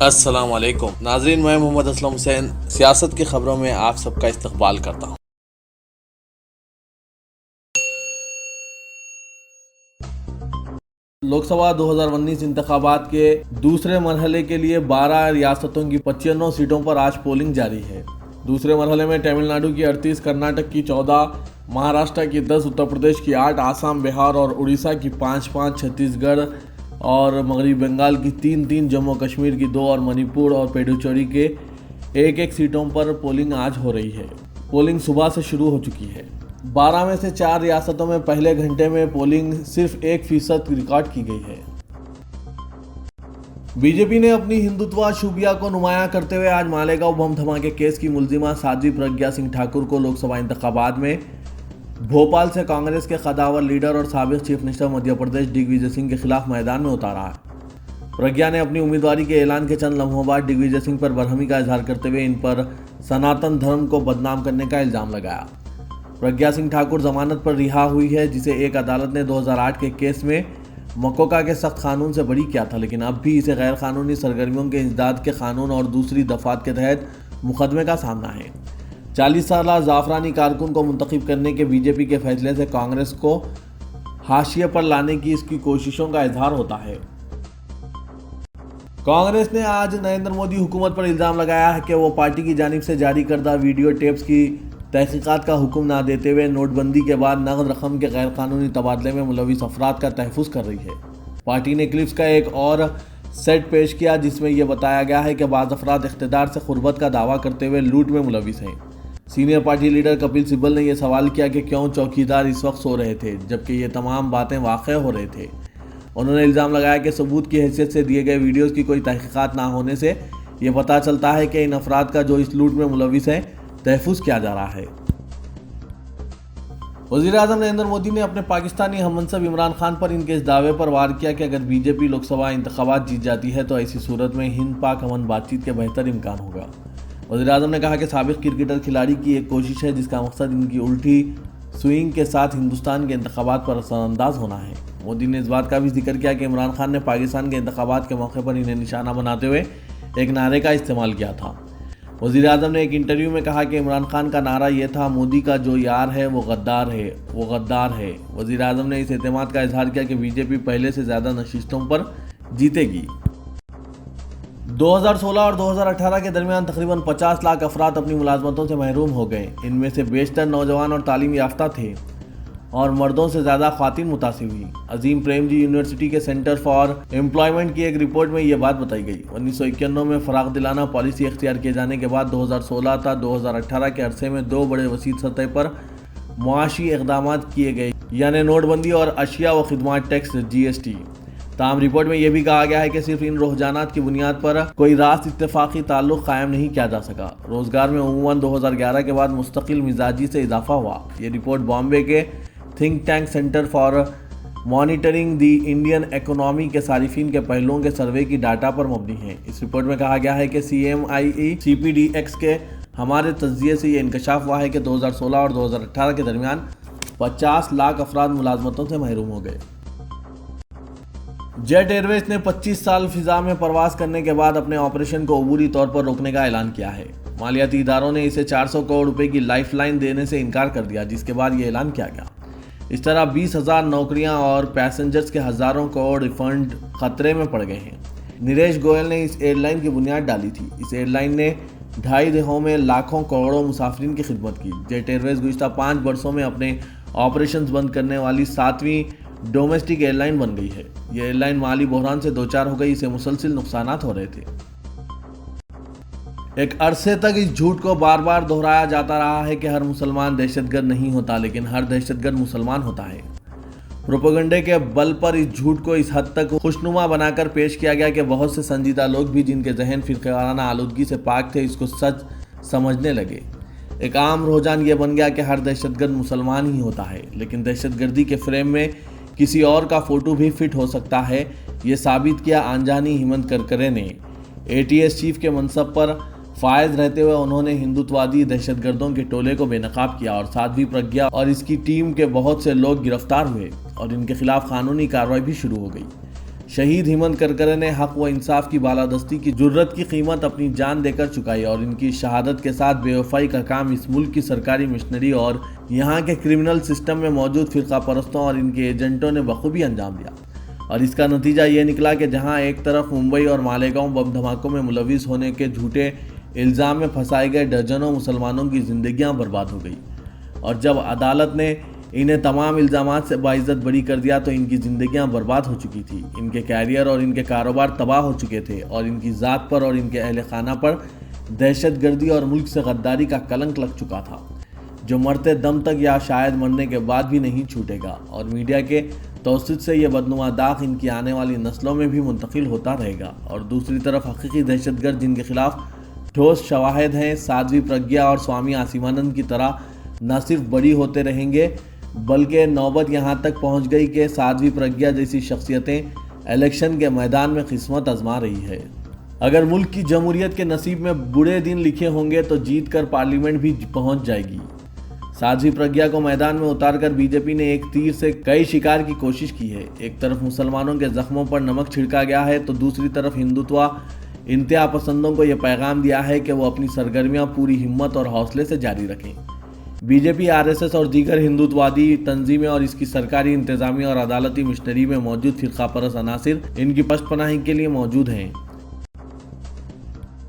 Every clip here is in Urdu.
السلام علیکم ناظرین، میں محمد اسلم حسین سیاست کی خبروں میں آپ سب کا استقبال کرتا ہوں۔ لوک سبھا 2019 انتخابات کے دوسرے مرحلے کے لیے 12 ریاستوں کی 95 سیٹوں پر آج پولنگ جاری ہے۔ دوسرے مرحلے میں تمل ناڈو کی 38، کرناٹک کی 14، مہاراشٹر کی 10، اتر پردیش کی 8، آسام، بہار اور اڑیسہ کی 5، چھتیس گڑھ اور مغربی بنگال کی 3، جموں کشمیر کی 2 اور منی پور اور پڈوچیری کے 1 سیٹوں پر پولنگ آج ہو رہی ہے۔ پولنگ صبح سے شروع ہو چکی ہے۔ 12 میں سے 4 ریاستوں میں پہلے گھنٹے میں پولنگ صرف 1% ریکارڈ کی گئی ہے۔ بی جے پی نے اپنی ہندوتوا شوبیہ کو نمایاں کرتے ہوئے آج مالیگاؤں بم دھماکے کیس کی ملزمہ سادھوی پرگیا سنگھ ٹھاکر کو لوک سبھا انتخابات میں بھوپال سے کانگریس کے قداور لیڈر اور سابق چیف منسٹر مدھیہ پردیش دگ وجے سنگھ کے خلاف میدان میں اتارا ہے۔ پرگیا نے اپنی امیدواری کے اعلان کے چند لمحوں بعد دگ وجے سنگھ پر برہمی کا اظہار کرتے ہوئے ان پر سناتن دھرم کو بدنام کرنے کا الزام لگایا۔ پرگیا سنگھ ٹھاکر ضمانت پر رہا ہوئی ہے، جسے ایک عدالت نے 2008 کے کیس میں مکوکا کے سخت قانون سے بری کیا تھا، لیکن اب بھی اسے غیر قانونی سرگرمیوں کے انسداد کے قانون اور دوسری دفعات کے تحت مقدمے کا سامنا ہے۔ 40 سالہ زعفرانی کارکن کو منتخب کرنے کے بی جے پی کے فیصلے سے کانگریس کو حاشیے پر لانے کی اس کی کوششوں کا اظہار ہوتا ہے۔ کانگریس نے آج نریندر مودی حکومت پر الزام لگایا ہے کہ وہ پارٹی کی جانب سے جاری کردہ ویڈیو ٹیپس کی تحقیقات کا حکم نہ دیتے ہوئے نوٹ بندی کے بعد نقد رقم کے غیر قانونی تبادلے میں ملوث افراد کا تحفظ کر رہی ہے۔ پارٹی نے کلپس کا ایک اور سیٹ پیش کیا جس میں یہ بتایا گیا ہے کہ بعض افراد اقتدار سے قربت کا دعویٰ کرتے ہوئے لوٹ میں ملوث ہیں۔ سینئر پارٹی لیڈر کپل سبل نے یہ سوال کیا کہ کیوں چوکیدار اس وقت سو رہے تھے جبکہ یہ تمام باتیں واقع ہو رہے تھے۔ انہوں نے الزام لگایا کہ ثبوت کی حیثیت سے دیے گئے ویڈیوز کی کوئی تحقیقات نہ ہونے سے یہ پتہ چلتا ہے کہ ان افراد کا جو اس لوٹ میں ملوث ہیں تحفظ کیا جا رہا ہے۔ وزیر اعظم نریندر مودی نے اپنے پاکستانی ہم منصب عمران خان پر ان کے اس دعوے پر وار کیا کہ اگر بی جے پی لوک سبھا انتخابات جیت جاتی ہے تو ایسی صورت میں ہند پاک امن بات چیت کے بہتر امکان ہوگا۔ وزیر اعظم نے کہا کہ سابق کرکٹر کھلاڑی کی ایک کوشش ہے جس کا مقصد ان کی الٹی سوئنگ کے ساتھ ہندوستان کے انتخابات پر اثر انداز ہونا ہے۔ مودی نے اس بات کا بھی ذکر کیا کہ عمران خان نے پاکستان کے انتخابات کے موقع پر انہیں نشانہ بناتے ہوئے ایک نعرے کا استعمال کیا تھا۔ وزیر اعظم نے ایک انٹرویو میں کہا کہ عمران خان کا نعرہ یہ تھا، مودی کا جو یار ہے وہ غدار ہے، وہ غدار ہے۔ وزیر اعظم نے اس اعتماد کا اظہار کیا کہ بی جے پی پہلے سے زیادہ نشستوں پر جیتے گی۔ 2016 اور 2018 کے درمیان تقریباً 50 لاکھ افراد اپنی ملازمتوں سے محروم ہو گئے۔ ان میں سے بیشتر نوجوان اور تعلیم یافتہ تھے اور مردوں سے زیادہ خواتین متاثر ہوئی۔ عظیم پریم جی یونیورسٹی کے سینٹر فار امپلائمنٹ کی ایک رپورٹ میں یہ بات بتائی گئی۔ 1991 میں فراغ دلانہ پالیسی اختیار کیے جانے کے بعد 2016 تا 2018 کے عرصے میں 2 بڑے وسیع سطح پر معاشی اقدامات کیے گئے، یعنی نوٹ بندی اور اشیاء و خدمات ٹیکس GST۔ تاہم رپورٹ میں یہ بھی کہا گیا ہے کہ صرف ان رجحانات کی بنیاد پر کوئی راست اتفاقی تعلق قائم نہیں کیا جا سکا۔ روزگار میں عموماً 2011 کے بعد مستقل مزاجی سے اضافہ ہوا۔ یہ رپورٹ بامبے کے think tank centre for monitoring the Indian economy کے صارفین کے پہلوؤں کے سروے کی ڈاٹا پر مبنی ہے۔ اس رپورٹ میں کہا گیا ہے کہ CMIE CPDX کے ہمارے تجزیے سے یہ انکشاف ہوا ہے کہ 2016 اور 2018 کے درمیان 50 لاکھ افراد ملازمتوں سے محروم ہو گئے۔ جیٹ ایئر ویز نے 25 سال فضا میں پرواز کرنے کے بعد اپنے آپریشن کو عبوری طور پر روکنے کا اعلان کیا ہے۔ مالیاتی اداروں نے اسے 400 کروڑ روپے کی لائف لائن دینے سے انکار کر دیا، جس کے بعد یہ اعلان کیا گیا۔ اس طرح 20,000 نوکریاں اور پیسنجرز کے ہزاروں کروڑ ریفنڈ خطرے میں پڑ گئے ہیں۔ نریش گوئل نے اس ایئر لائن کی بنیاد ڈالی تھی۔ اس ایئر لائن نے 2.5 دہائیوں میں لاکھوں کروڑوں مسافرین کی خدمت کی۔ جیٹ ایئر ویز گزشتہ 5 برسوں میں اپنے آپریشنز بند کرنے والی 7ویں ڈومیسٹک ایئر لائن بن گئی ہے۔ یہ ایئر لائن مالی بحران سے دوچار ہو گئی، اسے مسلسل نقصانات ہو رہے تھے۔ ایک عرصے تک اس جھوٹ کو بار بار دہرایا جاتا رہا ہے کہ ہر مسلمان دہشت گرد نہیں ہوتا، لیکن ہر دہشت گرد مسلمان ہوتا ہے۔ پروپیگنڈے کے بل پر اس جھوٹ کو اس حد تک خوشنما بنا کر پیش کیا گیا کہ بہت سے سنجیدہ لوگ بھی جن کے ذہن فرقہ وارانہ آلودگی سے پاک تھے اس کو سچ سمجھنے لگے۔ ایک عام رجحان یہ بن گیا کہ ہر دہشت گرد مسلمان ہی ہوتا ہے، لیکن دہشت گردی کے فریم میں کسی اور کا فوٹو بھی فٹ ہو سکتا ہے۔ یہ ثابت کیا آنجانی ہیمنت کرکرے نے۔ ATS چیف کے منصب پر فائز رہتے ہوئے انہوں نے ہندوتوادی دہشت گردوں کے ٹولے کو بے نقاب کیا اور سادھوی پرگیا اور اس کی ٹیم کے بہت سے لوگ گرفتار ہوئے اور ان کے خلاف قانونی کارروائی بھی شروع ہو گئی۔ شہید ہیمنت کرکرے نے حق و انصاف کی بالادستی کی جرت کی قیمت اپنی جان دے کر چکائی اور ان کی شہادت کے ساتھ بے وفائی کا کام اس ملک کی سرکاری مشنری اور یہاں کے کرمنل سسٹم میں موجود فرقہ پرستوں اور ان کے ایجنٹوں نے بخوبی انجام دیا۔ اور اس کا نتیجہ یہ نکلا کہ جہاں ایک طرف ممبئی اور مالیگاؤں بم دھماکوں میں ملوث ہونے کے جھوٹے الزام میں پھنسائے گئے درجنوں مسلمانوں کی زندگیاں برباد ہو گئی، اور جب عدالت نے انہیں تمام الزامات سے باعزت بری کر دیا تو ان کی زندگیاں برباد ہو چکی تھی، ان کے کیریئر اور ان کے کاروبار تباہ ہو چکے تھے، اور ان کی ذات پر اور ان کے اہل خانہ پر دہشت گردی اور ملک سے غداری کا کلنک لگ چکا تھا، جو مرتے دم تک یا شاید مرنے کے بعد بھی نہیں چھوٹے گا، اور میڈیا کے توسط سے یہ بدنما داغ ان کی آنے والی نسلوں میں بھی منتقل ہوتا رہے گا۔ اور دوسری طرف حقیقی دہشت گرد جن کے خلاف ٹھوس شواہد ہیں، سادھوی پرگیا اور سوامی آسیمانند کی طرح نہ صرف بری ہوتے رہیں گے بلکہ نوبت یہاں تک پہنچ گئی کہ سادھوی پرگیا جیسی شخصیتیں الیکشن کے میدان میں قسمت آزما رہی ہے۔ اگر ملک کی جمہوریت کے نصیب میں برے دن لکھے ہوں گے تو جیت کر پارلیمنٹ بھی پہنچ جائے گی۔ سادھوی پرگیا کو میدان میں اتار کر بی جے پی نے ایک تیر سے کئی شکار کی کوشش کی ہے۔ ایک طرف مسلمانوں کے زخموں پر نمک چھڑکا گیا ہے تو دوسری طرف ہندوتوا انتہا پسندوں کو یہ پیغام دیا ہے کہ وہ اپنی سرگرمیاں پوری ہمت اور حوصلے سے جاری رکھیں۔ بی جے پی، آر ایس ایس اور دیگر ہندوتوادی تنظیمیں اور اس کی سرکاری انتظامیہ اور عدالتی مشنری میں موجود فرقہ پرست عناصر ان کی پشت پناہی کے لیے موجود ہیں۔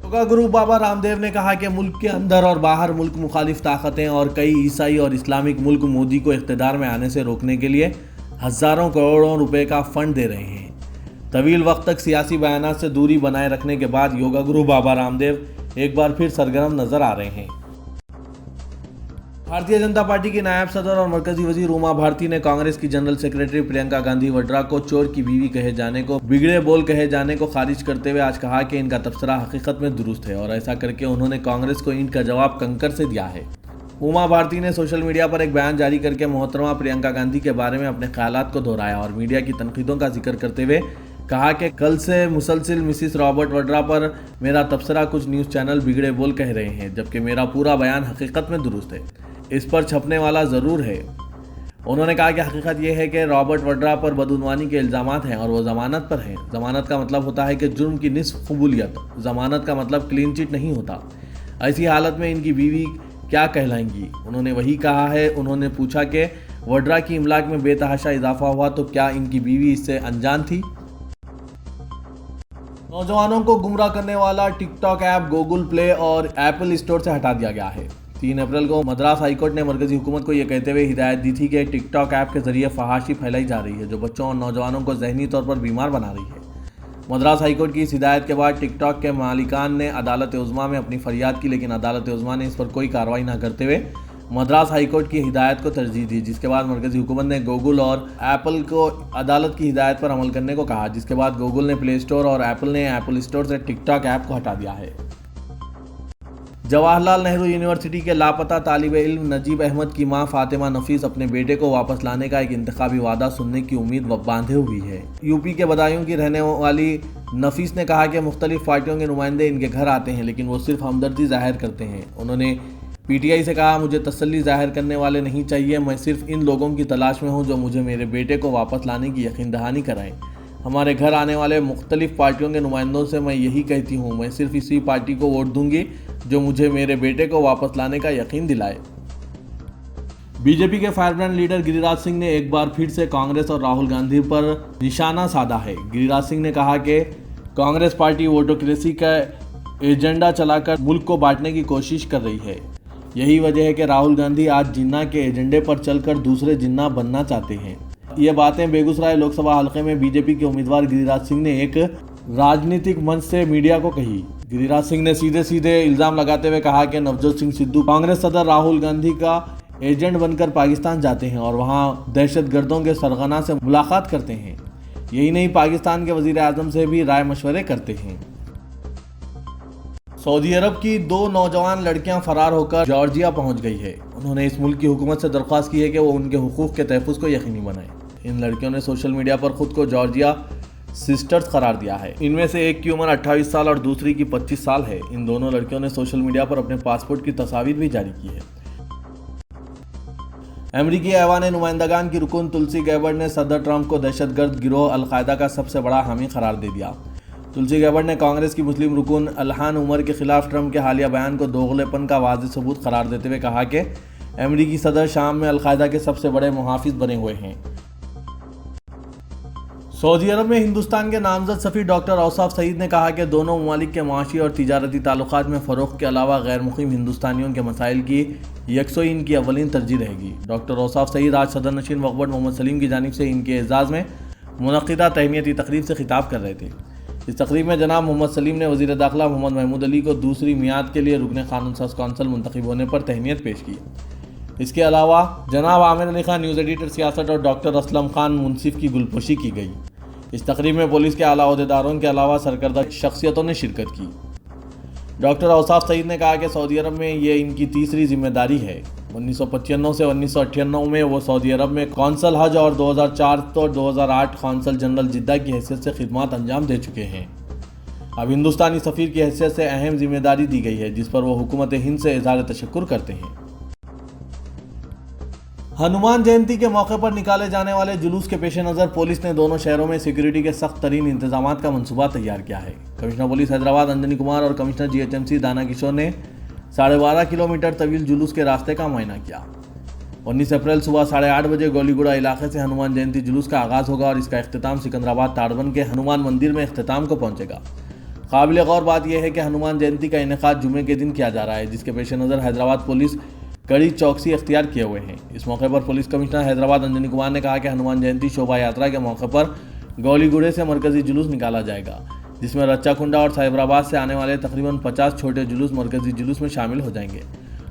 یوگا گرو بابا رام دیو نے کہا کہ ملک کے اندر اور باہر ملک مخالف طاقتیں اور کئی عیسائی اور اسلامک ملک مودی کو اقتدار میں آنے سے روکنے کے لیے ہزاروں کروڑوں روپے کا فنڈ دے رہے ہیں۔ طویل وقت تک سیاسی بیانات سے دوری بنائے رکھنے کے بعد یوگا گرو بابا رام دیو ایک بار پھر سرگرم نظر آ رہے ہیں۔ بھارتیہ جنتا پارٹی کی نائب صدر اور مرکزی وزیر اما بھارتی نے کانگریس کی جنرل سیکریٹری پرینکا گاندھی وڈرا کو چور کی بیوی کہے جانے کو بگڑے بول کہے جانے کو خارج کرتے ہوئے آج کہا کہ ان کا تبصرہ حقیقت میں درست ہے، اور ایسا کر کے انہوں نے کانگریس کو اینٹ کا جواب کنکر سے دیا ہے۔ اما بھارتی نے سوشل میڈیا پر ایک بیان جاری کر کے محترمہ پرینکا گاندھی کے بارے میں اپنے خیالات کو دہرایا اور میڈیا کی تنقیدوں کا ذکر کرتے ہوئے کہا کہ کل سے مسلسل مسز رابرٹ وڈرا پر میرا تبصرہ کچھ نیوز چینل بگڑے بول کہہ رہے ہیں، جبکہ میرا پورا بیان حقیقت میں درست ہے، اس پر چھپنے والا ضرور ہے۔ انہوں نے کہا کہ حقیقت یہ ہے کہ رابرٹ وڈرا پر بدعنوانی کے الزامات ہیں اور وہ ضمانت پر ہیں۔ ضمانت کا مطلب ہوتا ہے کہ جرم کی نصف قبولیت، ضمانت کا مطلب کلین چٹ نہیں ہوتا۔ ایسی حالت میں ان کی بیوی کیا کہلائیں گی؟ انہوں نے وہی کہا ہے۔ انہوں نے پوچھا کہ وڈرا کی املاک میں بے تحاشا اضافہ ہوا تو کیا ان کی بیوی اس سے انجان تھی؟ نوجوانوں کو گمراہ کرنے والا ٹک ٹاک ایپ گوگل پلے اور ایپل اسٹور سے ہٹا دیا گیا ہے۔ 3 اپریل کو مدراس ہائی کورٹ نے مرکزی حکومت کو یہ کہتے ہوئے ہدایت دی تھی کہ ٹک ٹاک ایپ کے ذریعے فحاشی پھیلائی جا رہی ہے جو بچوں اور نوجوانوں کو ذہنی طور پر بیمار بنا رہی ہے۔ مدراس ہائی کورٹ کی اس ہدایت کے بعد ٹک ٹاک کے مالکان نے عدالت عظمیٰ میں اپنی فریاد کی، لیکن عدالت عظمیٰ نے اس پر کوئی کارروائی نہ کرتے ہوئے مدراس ہائی کورٹ کی ہدایت کو ترجیح دی، جس کے بعد مرکزی حکومت نے گوگل اور ایپل کو عدالت کی ہدایت پر عمل کرنے کو کہا، جس کے بعد گوگل نے پلے اسٹور اور ایپل نے ایپل اسٹور سے ٹک ٹاک ایپ کو ہٹا دیا ہے۔ جواہر لال نہرو یونیورسٹی کے لاپتہ طالب علم نجیب احمد کی ماں فاطمہ نفیس اپنے بیٹے کو واپس لانے کا ایک انتخابی وعدہ سننے کی امید باندھے ہوئی ہے۔ یو پی کے بدایوں کی رہنے والی نفیس نے کہا کہ مختلف پارٹیوں کے نمائندے ان کے گھر آتے ہیں لیکن وہ صرف ہمدردی ظاہر کرتے ہیں۔ انہوں نے پی ٹی آئی سے کہا، مجھے تسلی ظاہر کرنے والے نہیں چاہیے، میں صرف ان لوگوں کی تلاش میں ہوں جو مجھے میرے بیٹے کو واپس لانے کی یقین دہانی کرائیں۔ ہمارے گھر آنے والے مختلف پارٹیوں کے نمائندوں سے میں یہی کہتی ہوں، میں صرف اسی پارٹی کو ووٹ دوں گی جو مجھے میرے بیٹے کو واپس لانے کا یقین دلائے۔ بی جے پی کے فائر برانڈ لیڈر گری راج سنگھ نے ایک بار پھر سے کانگریس اور راہل گاندھی پر نشانہ سادھا ہے۔ گری راج سنگھ نے کہا کہ کانگریس پارٹی ووٹوکریسی کا ایجنڈا چلا کر ملک کو بانٹنے کی کوشش کر رہی ہے۔ یہی وجہ ہے کہ راہل گاندھی آج جناح کے ایجنڈے پر چل کر دوسرے جناح بننا چاہتے ہیں۔ یہ باتیں بیگوسرائے لوک سبھا حلقے میں بی جے پی کے امیدوار گری راج سنگھ نے ایک راجنیتک منچ سے میڈیا کو کہی۔ گری راج سنگھ نے سیدھے الزام لگاتے ہوئے کہا کہ نوجوت سنگھ سدھو کانگریس صدر راہل گاندھی کا ایجنٹ بن کر پاکستان جاتے ہیں اور وہاں دہشت گردوں کے سرغنہ سے ملاقات کرتے ہیں۔ یہی نہیں، پاکستان کے وزیر اعظم سے بھی رائے مشورے کرتے ہیں۔ سعودی عرب کی 2 نوجوان لڑکیاں فرار ہو کر جارجیا پہنچ گئی ہے۔ انہوں نے اس ملک کی حکومت سے درخواست کی ہے کہ وہ ان کے حقوق کے تحفظ کو یقینی بنائے۔ ان لڑکیوں نے سوشل میڈیا پر خود کو جارجیا سسٹرز قرار دیا ہے۔ ان میں سے ایک کی عمر 28 سال اور دوسری کی 25 سال ہے۔ ان دونوں لڑکیوں نے سوشل میڈیا پر اپنے پاسپورٹ کی تصاویر بھی جاری کی ہے۔ امریکی ایوان نمائندگان کی رکن تلسی گیبرڈ نے صدر ٹرمپ کو دہشت گرد گروہ القاعدہ کا سب سے بڑا حامی قرار دے دیا۔ تلسی گیبرڈ نے کانگریس کی مسلم رکن الہان عمر کے خلاف ٹرمپ کے حالیہ بیان کو دوغلے پن کا واضح ثبوت قرار دیتے ہوئے کہا کہ امریکی صدر شام میں القاعدہ کے سب سے بڑے محافظ بنے ہوئے ہیں۔ سعودی عرب میں ہندوستان کے نامزد سفیر ڈاکٹر اوصاف سعید نے کہا کہ دونوں ممالک کے معاشی اور تجارتی تعلقات میں فروغ کے علاوہ غیر مقیم ہندوستانیوں کے مسائل کی یکسوئی ان کی اولین ترجیح رہے گی۔ ڈاکٹر اوصاف سعید آج صدر نشین وقت محمد سلیم کی جانب سے ان کے اعزاز میں منعقدہ تہنیتی تقریب سے خطاب کر رہے تھے۔ اس تقریب میں جناب محمد سلیم نے وزیر داخلہ محمد محمود علی کو دوسری میعاد کے لیے رکن قانون ساز کونسل منتخب ہونے پر تہنیت پیش کی۔ اس کے علاوہ جناب عامر علی خان نیوز ایڈیٹر سیاست اور ڈاکٹر اسلم خان منصف کی گلپوشی کی گئی۔ اس تقریب میں پولیس کے اعلیٰ عہدیداروں کے علاوہ سرکردہ شخصیتوں نے شرکت کی۔ ڈاکٹر اوصاف سعید نے کہا کہ سعودی عرب میں یہ ان کی تیسری ذمہ داری ہے۔ 1995 سے 1998 میں وہ سعودی عرب میں قونصل حج اور 2004 تو 2008 قونصل جنرل جدہ کی حیثیت سے خدمات انجام دے چکے ہیں۔ اب ہندوستانی سفیر کی حیثیت سے اہم ذمہ داری دی گئی ہے جس پر وہ حکومت ہند سے اظہار تشکر کرتے ہیں۔ ہنومان جینتی کے موقع پر نکالے جانے والے جلوس کے پیش نظر پولیس نے دونوں شہروں میں سیکیورٹی کے سخت ترین انتظامات کا منصوبہ تیار کیا ہے۔ کمشنر پولیس حیدرآباد انجنی کمار اور کمشنر GHMC دانا کشور نے 12.5 کلومیٹر طویل جلوس کے راستے کا معائنہ کیا۔ 19 اپریل صبح 8:30 بجے گولی گوڑا علاقے سے ہنومان جینتی جلوس کا آغاز ہوگا اور اس کا اختتام سکندرآباد تاڑبن کے ہنومان مندر میں اختتام کو پہنچے گا۔ قابل غور بات یہ ہے کہ ہنومان جینتی کا انعقاد جمعے کے دن کیا جا رہا ہے، جس کے پیش نظر حیدرآباد پولیس کڑی چوکسی اختیار کیے ہوئے ہیں۔ اس موقع پر پولیس کمشنر حیدرآباد انجنی کمار نے کہا کہ ہنومان جینتی شوبھا یاترا کے موقع پر گولی گوڑے سے مرکزی جلوس نکالا جائے گا، جس میں رچا کنڈا اور سائبرآباد سے آنے والے تقریباً 50 چھوٹے جلوس مرکزی جلوس میں شامل ہو جائیں گے۔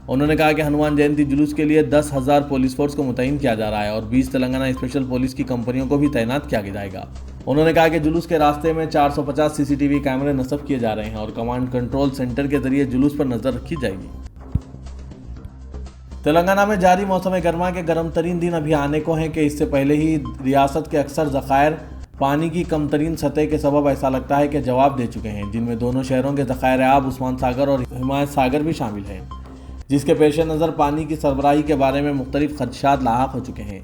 انہوں نے کہا کہ ہنومان جینتی جلوس کے لیے 10,000 پولیس فورس کو متعین کیا جا رہا ہے اور 20 تلنگانہ اسپیشل پولیس کی کمپنیوں کو بھی تعینات کیا جائے گا۔ انہوں نے کہا کہ جلوس کے راستے میں 450 CCTV کیمرے نصب کیے جا رہے ہیں اور کمانڈ کنٹرول سینٹر کے ذریعے جلوس پر نظر رکھی جائے گی۔ تلنگانہ میں جاری موسم گرما کے گرم ترین دن ابھی آنے کو ہیں کہ اس سے پہلے ہی ریاست کے اکثر ذخائر پانی کی کم ترین سطح کے سبب ایسا لگتا ہے کہ جواب دے چکے ہیں، جن میں دونوں شہروں کے ذخائر آب عثمان ساگر اور حمایت ساگر بھی شامل ہیں، جس کے پیش نظر پانی کی سربراہی کے بارے میں مختلف خدشات لاحق ہو چکے ہیں۔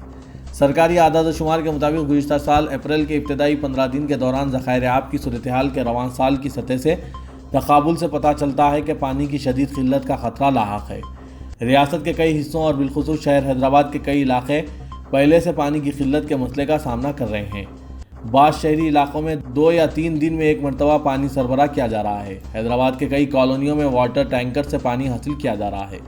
سرکاری اعداد و شمار کے مطابق گزشتہ سال اپریل کے ابتدائی 15 دن کے دوران ذخائر آب کی صورتحال کے رواں سال کی سطح سے تقابل سے پتہ چلتا ہے کہ پانی کی شدید قلت کا خطرہ لاحق ہے۔ ریاست کے کئی حصوں اور بالخصوص شہر حیدرآباد کے کئی علاقے پہلے سے پانی کی قلت کے مسئلے کا سامنا کر رہے ہیں۔ بعض شہری علاقوں میں 2 یا 3 دن میں ایک مرتبہ پانی سربراہ کیا جا رہا ہے۔ حیدرآباد کے کئی کالونیوں میں واٹر ٹینکر سے پانی حاصل کیا جا رہا ہے۔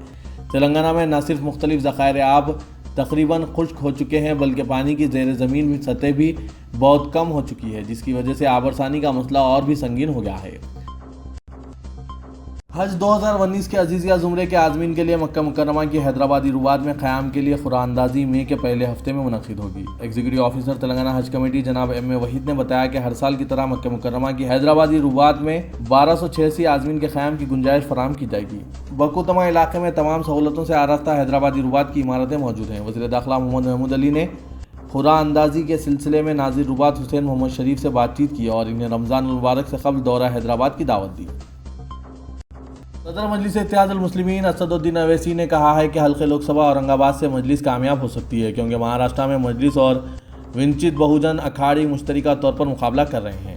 تلنگانہ میں نہ صرف مختلف ذخائر آب تقریباً خشک ہو چکے ہیں بلکہ پانی کی زیر زمین سطح بھی بہت کم ہو چکی ہے، جس کی وجہ سے آبرسانی کا مسئلہ اور بھی سنگین ہو گیا ہے۔ حج 2019 کے عزیزیہ زمرے کے عازمین کے لیے مکہ مکرمہ کی حیدرآبادی رباط میں قیام کے لیے قرعہ اندازی مئی کے پہلے ہفتے میں منعقد ہوگی۔ ایگزیکٹو آفیسر تلنگانہ حج کمیٹی جناب M.A. وحید نے بتایا کہ ہر سال کی طرح مکہ مکرمہ کی حیدرآبادی رباط میں 1286 عازمین کے قیام کی گنجائش فراہم کی جائے گی۔ بکوتما علاقے میں تمام سہولتوں سے آراستہ حیدرآبادی رباط کی عمارتیں موجود ہیں۔ وزیر داخلہ محمد محمود علی نے قرعہ اندازی کے سلسلے میں ناظر رباط حسین محمد شریف سے بات چیت کی اور انہیں رمضان المبارک سے قبل دورہ حیدرآباد کی دعوت دی۔ صدر مجلس اتحاد المسلمین اسد الدین اویسی نے کہا ہے کہ حلقہ لوک سبھا اورنگ آباد سے مجلس کامیاب ہو سکتی ہے کیونکہ مہاراشٹر میں مجلس اور ونچت بہوجن اکھاڑی مشترکہ طور پر مقابلہ کر رہے ہیں۔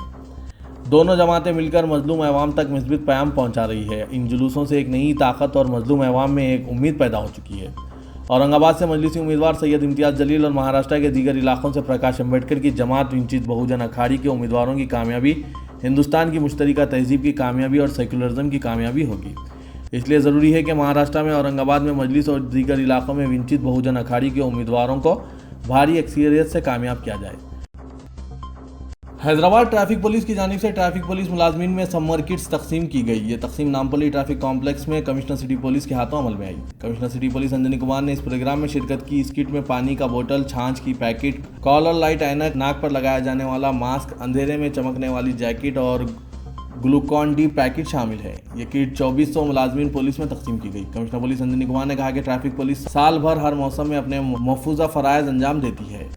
دونوں جماعتیں مل کر مظلوم عوام تک مثبت پیام پہنچا رہی ہے۔ ان جلوسوں سے ایک نئی طاقت اور مظلوم عوام میں ایک امید پیدا ہو چکی ہے۔ اورنگ آباد سے مجلسی امیدوار سید امتیاز جلیل اور مہاراشٹر کے دیگر علاقوں سے پرکاش امبیڈکر کی جماعت ونچت بہوجن اکھاڑی کے امیدواروں کی کامیابی ہندوستان کی مشترکہ تہذیب کی کامیابی اور سیکولرزم کی کامیابی ہوگی۔ اس لیے ضروری ہے کہ مہاراشٹر میں اورنگ آباد میں مجلس اور دیگر علاقوں میں ونچت بہوجن اکھاڑی کے امیدواروں کو بھاری اکثریت سے کامیاب کیا جائے۔ حیدرآباد ٹریفک پولیس کی جانب سے ٹریفک پولیس ملازمین میں سمر کٹس تقسیم کی گئی۔ یہ تقسیم نامپلی ٹریفک کمپلیکس میں کمشنر سٹی پولیس کے ہاتھوں عمل میں آئی۔ Commissioner city police Anjani Kumar نے اس پروگرام میں شرکت کی۔ اس کٹ میں پانی کا بوتل، چھاچھ کی پیکٹ، کالر لائٹ اینک، ناک پر لگایا جانے والا ماسک، اندھیرے میں چمکنے والی جیکٹ اور گلوکون ڈی پیکٹ شامل ہے۔ یہ کٹ 2400 ملازمین پولیس میں تقسیم کی گئی۔ کمشنر پولیس انجنی کمار نے کہا کہ ٹریفک پولیس سال بھر ہر موسم میں اپنے محفوظہ فرائض انجام دیتی ہے۔